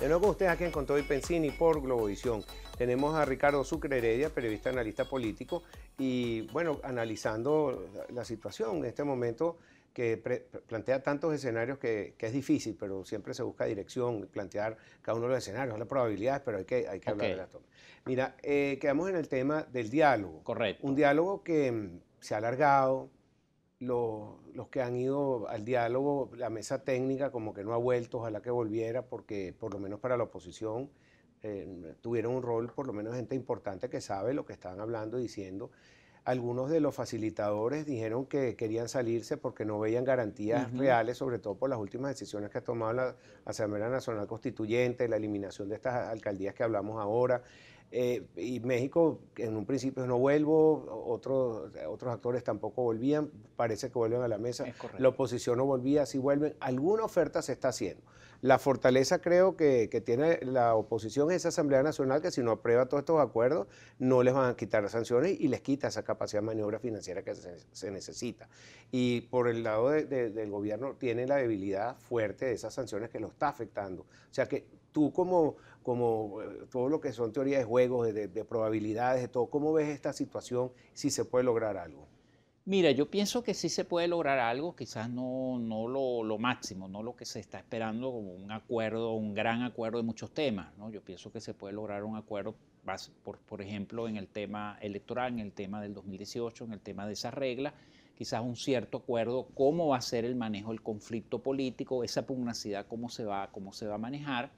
De nuevo con ustedes aquí en Con Todo y Pensini por Globovisión. Tenemos a Ricardo Sucre Heredia, periodista, analista político, y bueno, analizando la situación en este momento que plantea tantos escenarios que es difícil, pero siempre se busca dirección, plantear cada uno de los escenarios, las probabilidades, pero hay que Ok, hablar de las tomas. Mira, quedamos en el tema del diálogo, un correcto. diálogo que se ha alargado, los que han ido al diálogo, la mesa técnica como que no ha vuelto, ojalá que volviera, porque por lo menos para la oposición tuvieron un rol, por lo menos gente importante que sabe lo que estaban hablando y diciendo. Algunos de los facilitadores dijeron que querían salirse porque no veían garantías Ujú. reales, sobre todo por las últimas decisiones que ha tomado la Asamblea Nacional Constituyente, la eliminación de estas alcaldías que hablamos ahora. Y México, en un principio no vuelvo, otros actores tampoco volvían, parece que vuelven a la mesa, Es la correcto. oposición no volvía, sí vuelven, alguna oferta se está haciendo. La fortaleza creo que tiene la oposición es esa Asamblea Nacional que si no aprueba todos estos acuerdos no les van a quitar sanciones y les quita esa capacidad de maniobra financiera que se necesita. Y por el lado del gobierno tiene la debilidad fuerte de esas sanciones que lo está afectando. O sea que tú como todo lo que son teorías de juegos, de probabilidades, de todo, ¿cómo ves esta situación si se puede lograr algo? Mira, yo pienso que sí se puede lograr algo, quizás no lo máximo, no lo que se está esperando como un acuerdo, un gran acuerdo de muchos temas, ¿no? Yo pienso que se puede lograr un acuerdo, por ejemplo, en el tema electoral, en el tema del 2018, en el tema de esas reglas, quizás un cierto acuerdo, cómo va a ser el manejo del conflicto político, esa pugnacidad, cómo se va a manejar.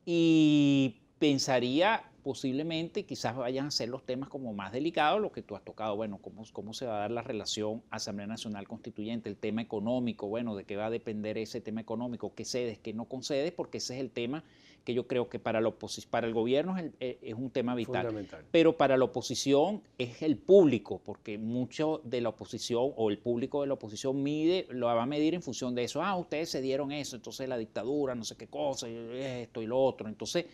Y pensaría posiblemente, quizás vayan a ser los temas como más delicados, lo que tú has tocado, bueno, cómo se va a dar la relación Asamblea Nacional Constituyente, el tema económico, bueno, de qué va a depender ese tema económico, qué cedes, qué no concedes, porque ese es el tema que yo creo que para el gobierno es un tema vital, Fundamental. pero para la oposición es el público, porque mucho de la oposición o el público de la oposición lo va a medir en función de eso. Ustedes se dieron eso, entonces la dictadura, no sé qué cosa, esto y lo otro. Entonces,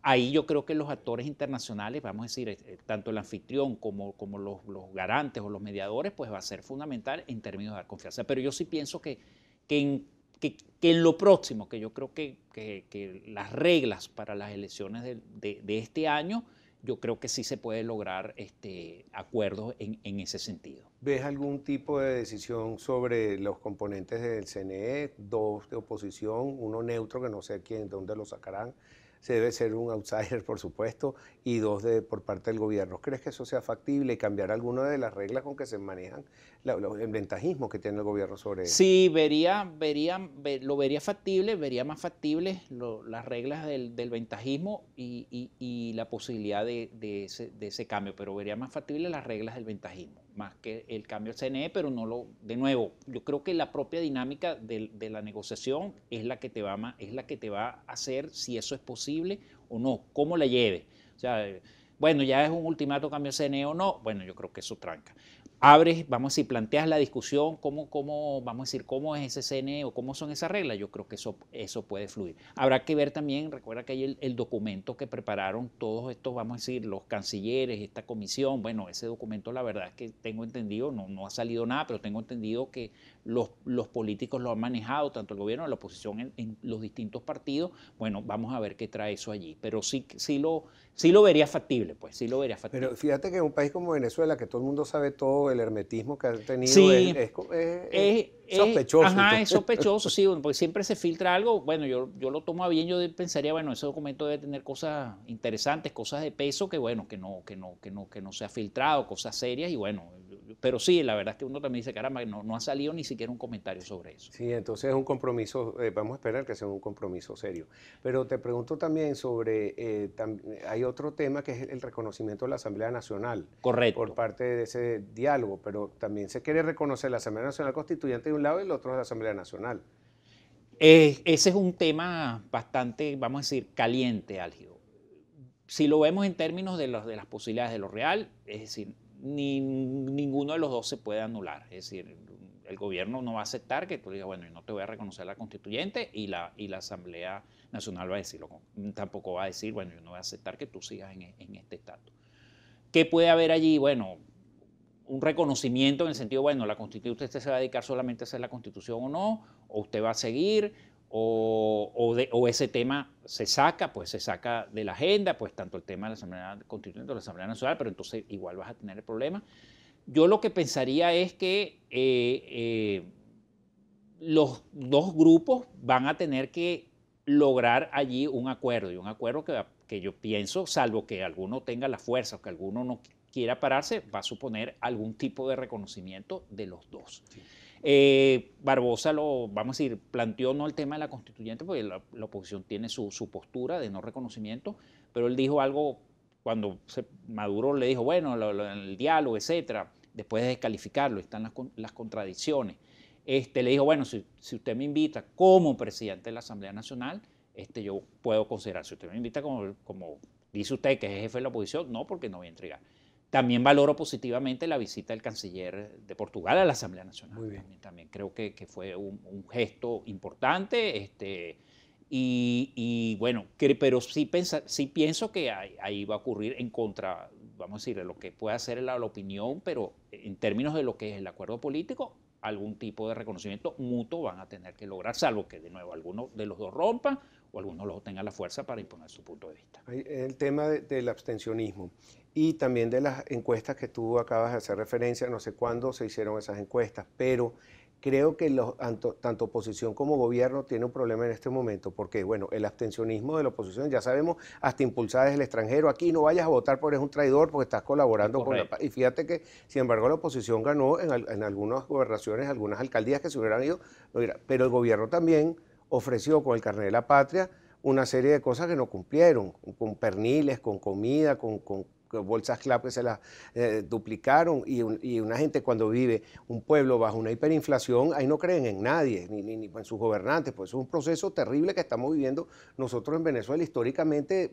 ahí yo creo que los actores internacionales, vamos a decir, tanto el anfitrión como los garantes o los mediadores, pues va a ser fundamental en términos de dar confianza. Pero yo sí pienso que en, que en lo próximo, que yo creo que las reglas para las elecciones de este año, yo creo que sí se puede lograr acuerdos en ese sentido. ¿Ves algún tipo de decisión sobre los componentes del CNE? Dos de oposición, uno neutro, que no sé quién, dónde lo sacarán. Se debe ser un outsider, por supuesto, y dos por parte del gobierno. ¿Crees que eso sea factible y cambiar alguna de las reglas con que se manejan, el ventajismo que tiene el gobierno sobre eso? Sí, lo vería factible, vería más factible las reglas del ventajismo y la posibilidad de ese cambio, pero vería más factible las reglas del ventajismo, más que el cambio del CNE, pero de nuevo, yo creo que la propia dinámica de la negociación es la que es la que te va a hacer si eso es posible o no, cómo la lleve. O sea, bueno, ya es un ultimato cambio del CNE o no, bueno, yo creo que eso tranca. Abres, vamos a decir, planteas la discusión, vamos a decir, cómo es ese CNE o cómo son esas reglas, yo creo que eso puede fluir. Habrá que ver también, recuerda que hay el documento que prepararon todos estos, vamos a decir, los cancilleres, esta comisión, bueno, ese documento la verdad es que tengo entendido, no ha salido nada, pero tengo entendido que los políticos lo han manejado, tanto el gobierno como la oposición en los distintos partidos, bueno, vamos a ver qué trae eso allí, pero sí lo vería factible, pues, sí lo vería Pero factible. fíjate que en un país como Venezuela, que todo el mundo sabe todo, el hermetismo que han tenido Sí, es sospechoso. Y ajá, todo. es sospechoso, sí, porque siempre se filtra algo. Bueno, yo lo tomo a bien, yo pensaría, bueno, ese documento debe tener cosas interesantes, cosas de peso que, bueno, que no se ha filtrado, cosas serias, y bueno, pero sí, la verdad es que uno también dice, caramba, no ha salido ni siquiera un comentario sobre eso. Sí, entonces es un compromiso, vamos a esperar que sea un compromiso serio. Pero te pregunto también sobre, hay otro tema que es el reconocimiento de la Asamblea Nacional por Correcto. parte de ese diálogo, pero también se quiere reconocer la Asamblea Nacional Constituyente de un lado y el otro es la Asamblea Nacional. Ese es un tema bastante, vamos a decir, caliente, álgido. Si lo vemos en términos de las posibilidades de lo real, es decir, ninguno de los dos se puede anular. Es decir, el gobierno no va a aceptar que tú digas, bueno, yo no te voy a reconocer la constituyente y la Asamblea Nacional va a decirlo. Tampoco va a decir, bueno, yo no voy a aceptar que tú sigas en este estatus. ¿Qué puede haber allí? Bueno, un reconocimiento en el sentido, bueno, la constitución, usted se va a dedicar solamente a hacer la constitución o no, o usted va a seguir, o ese tema se saca, pues se saca de la agenda, pues tanto el tema de la Asamblea Constituyente o la Asamblea Nacional, pero entonces igual vas a tener el problema. Yo lo que pensaría es que los dos grupos van a tener que lograr allí un acuerdo, y un acuerdo que yo pienso, salvo que alguno tenga la fuerza o que alguno no quiera pararse, va a suponer algún tipo de reconocimiento de los dos. Sí. Barbosa vamos a decir, planteó no el tema de la constituyente, porque la oposición tiene su postura de no reconocimiento, pero él dijo algo cuando Maduro le dijo, bueno, el diálogo, etcétera, después de descalificarlo, están las contradicciones. Le dijo, bueno, si usted me invita como presidente de la Asamblea Nacional, yo puedo considerar, si usted me invita como dice usted que es jefe de la oposición, no, porque no voy a entregar. También valoro positivamente la visita del canciller de Portugal a la Asamblea Nacional. Muy bien. También creo que fue un gesto importante, y bueno, pero sí pienso que ahí va a ocurrir en contra, vamos a decir, de lo que puede hacer la opinión, pero en términos de lo que es el acuerdo político, algún tipo de reconocimiento mutuo van a tener que lograr, salvo que de nuevo alguno de los dos rompa o alguno de los dos tenga la fuerza para imponer su punto de vista. El tema del abstencionismo y también de las encuestas que tú acabas de hacer referencia, no sé cuándo se hicieron esas encuestas, pero creo que tanto oposición como gobierno tiene un problema en este momento, porque bueno, el abstencionismo de la oposición, ya sabemos, hasta impulsada desde el extranjero, aquí no vayas a votar porque eres un traidor, porque estás colaborando con la paz. Y fíjate que, sin embargo, la oposición ganó en algunas gobernaciones, algunas alcaldías que se hubieran ido, pero el gobierno también ofreció con el carnet de la patria una serie de cosas que no cumplieron, con perniles, con comida, con bolsas CLAP que se las duplicaron, y una gente cuando vive un pueblo bajo una hiperinflación, ahí no creen en nadie, ni en sus gobernantes, pues es un proceso terrible que estamos viviendo nosotros en Venezuela. Históricamente,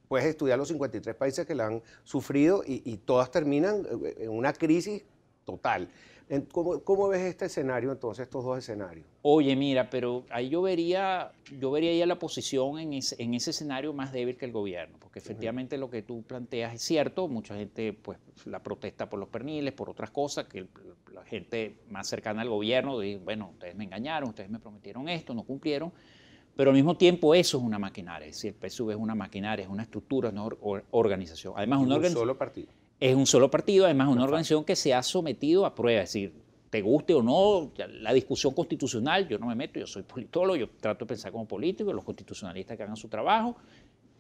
puedes estudiar los 53 países que la han sufrido y todas terminan en una crisis total. ¿Cómo ves este escenario entonces, estos dos escenarios? Oye, mira, pero ahí yo vería ya la oposición en ese escenario más débil que el gobierno, porque efectivamente lo que tú planteas es cierto, mucha gente pues la protesta por los perniles, por otras cosas, que la gente más cercana al gobierno dice, bueno, ustedes me engañaron, ustedes me prometieron esto, no cumplieron, pero al mismo tiempo eso es una maquinaria, es decir, el PSUV es una maquinaria, es una estructura, es una organización. Además, un solo partido. Es un solo partido, además una organización que se ha sometido a prueba, es decir, te guste o no, la discusión constitucional, yo no me meto, yo soy politólogo, yo trato de pensar como político, los constitucionalistas que hagan su trabajo,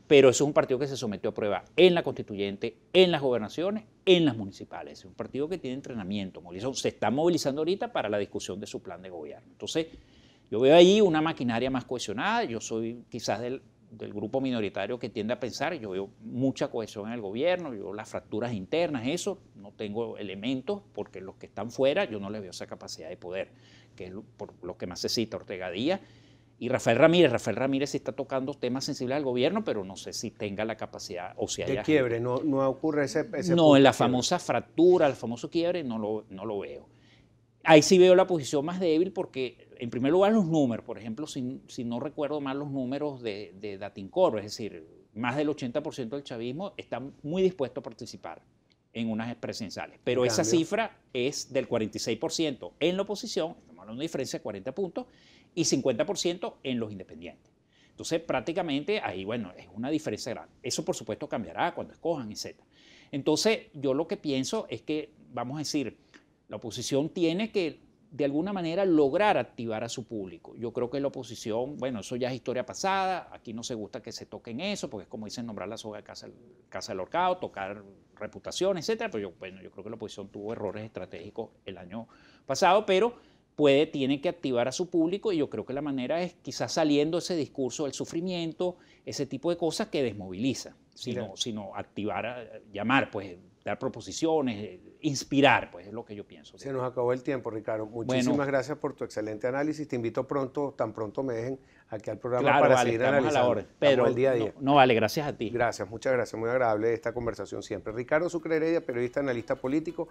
pero eso es un partido que se sometió a prueba en la constituyente, en las gobernaciones, en las municipales. Es un partido que tiene entrenamiento, se está movilizando ahorita para la discusión de su plan de gobierno. Entonces, yo veo ahí una maquinaria más cohesionada, yo soy quizás del grupo minoritario que tiende a pensar, yo veo mucha cohesión en el gobierno, yo veo las fracturas internas, eso, no tengo elementos, porque los que están fuera yo no les veo esa capacidad de poder, que es por lo que más se cita Ortega Díaz y Rafael Ramírez sí está tocando temas sensibles al gobierno, pero no sé si tenga la capacidad o si haya... De quiebre, no ocurre ese no, en la famosa fractura, el famoso quiebre, no lo veo. Ahí sí veo la posición más débil porque, en primer lugar, los números. Por ejemplo, si no recuerdo mal los números de Datincorp, es decir, más del 80% del chavismo están muy dispuestos a participar en unas presidenciales. Pero esa cifra es del 46% en la oposición, estamos hablando de una diferencia de 40 puntos, y 50% en los independientes. Entonces, prácticamente ahí, bueno, es una diferencia grande. Eso, por supuesto, cambiará cuando escojan, etc. Entonces, yo lo que pienso es que, vamos a decir, la oposición tiene que, de alguna manera, lograr activar a su público. Yo creo que la oposición, bueno, eso ya es historia pasada, aquí no se gusta que se toquen eso, porque es como dicen, nombrar la soga de casa del horcado, tocar reputación, etcétera. Pero yo creo que la oposición tuvo errores estratégicos el año pasado, pero tiene que activar a su público, y yo creo que la manera es quizás saliendo ese discurso del sufrimiento, ese tipo de cosas que desmoviliza, sino activar, llamar, pues, dar proposiciones, inspirar, pues es lo que yo pienso. Se nos acabó el tiempo, Ricardo. Muchísimas gracias por tu excelente análisis. Te invito tan pronto me dejen aquí al programa para seguir analizando. A la orden, pero el día a día. No, vale, gracias a ti. Gracias, muchas gracias. Muy agradable esta conversación siempre. Ricardo Sucre Heredia, periodista, analista político.